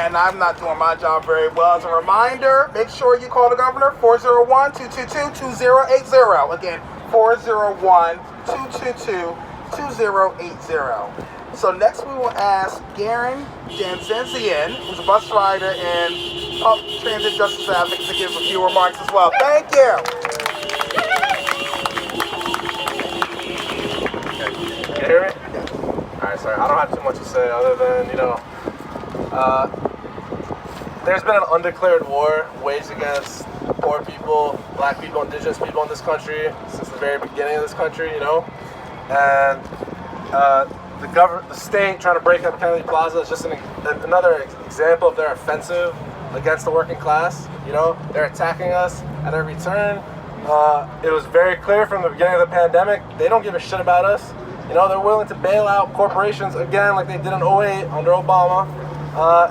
and I'm not doing my job very well. As a reminder, make sure you call the governor, 401-222-2080. Again, 401-222-2080. So next we will ask Garen Danzenzian, who's a bus rider and public transit justice advocate, to give a few remarks as well. Thank you. Can you hear me? Yeah. Alright, sorry. I don't have too much to say other than, there's been an undeclared war waged against poor people, black people, indigenous people in this country since the very beginning of this country, and the state trying to break up Kennedy Plaza is just another example of their offensive against the working class. They're attacking us at every turn. It was very clear from the beginning of the pandemic, they don't give a shit about us. They're willing to bail out corporations again like they did in 2008 under Obama,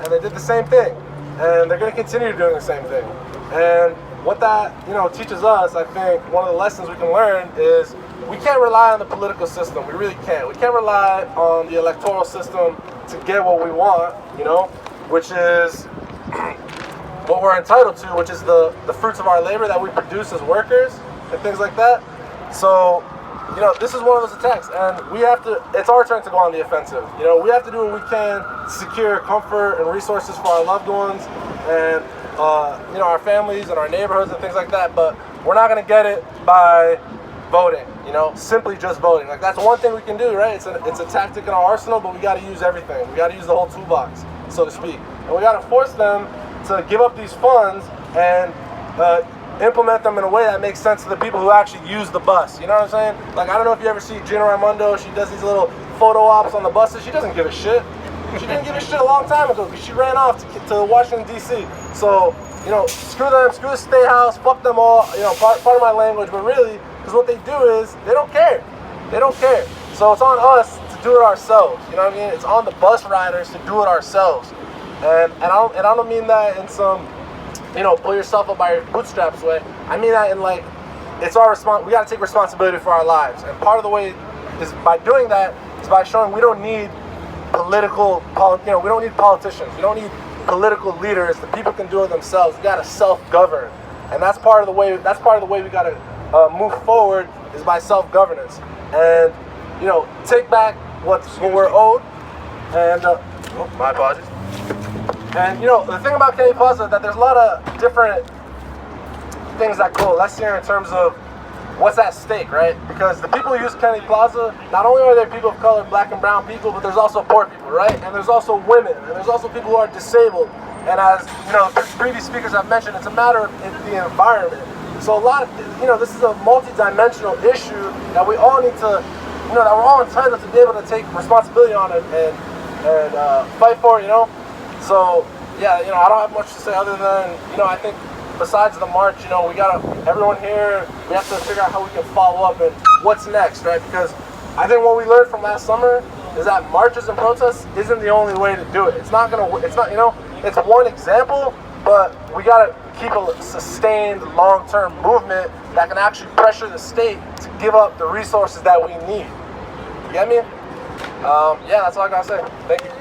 and they did the same thing. And they're going to continue doing the same thing. And what that, teaches us, I think, one of the lessons we can learn is we can't rely on the political system. We really can't. We can't rely on the electoral system to get what we want, which is what we're entitled to, which is the fruits of our labor that we produce as workers and things like that. So, this is one of those attacks, and it's our turn to go on the offensive. We have to do what we can to secure comfort and resources for our loved ones and, our families and our neighborhoods and things like that, but we're not going to get it by voting, simply just voting. Like, that's one thing we can do, right? It's a tactic in our arsenal, but we got to use everything. We got to use the whole toolbox, so to speak. And we got to force them to give up these funds and implement them in a way that makes sense to the people who actually use the bus. You know what I'm saying? Like, I don't know if you ever see Gina Raimondo. She does these little photo ops on the buses. She doesn't give a shit. She didn't give a shit a long time ago because she ran off to Washington, D.C. So, screw them, screw the State House, fuck them all, part of my language, but really, because what they do is, they don't care. They don't care. So it's on us to do it ourselves, you know what I mean? It's on the bus riders to do it ourselves. And I don't mean that in some, pull yourself up by your bootstraps way. I mean that in it's our we gotta take responsibility for our lives. And part of the way is by doing that is by showing we don't need we don't need politicians. We don't need political leaders. The people can do it themselves. We gotta self-govern. And that's part of the way we gotta move forward is by self-governance. And, take back what we're owed. And, my apologies. And, the thing about Kennedy Plaza is that there's a lot of different things that coalesce here in terms of what's at stake, right? Because the people who use Kennedy Plaza, not only are there people of color, black and brown people, but there's also poor people, right? And there's also women, and there's also people who are disabled. And as, previous speakers have mentioned, it's a matter of the environment. So this is a multi-dimensional issue that we all need to, that we're all entitled to be able to take responsibility on and fight for, So, yeah, I don't have much to say other than, I think besides the march, everyone here, we have to figure out how we can follow up and what's next, right? Because I think what we learned from last summer is that marches and protests isn't the only way to do it. It's one example, but we got to keep a sustained long-term movement that can actually pressure the state to give up the resources that we need. You get me? Yeah, that's all I got to say. Thank you.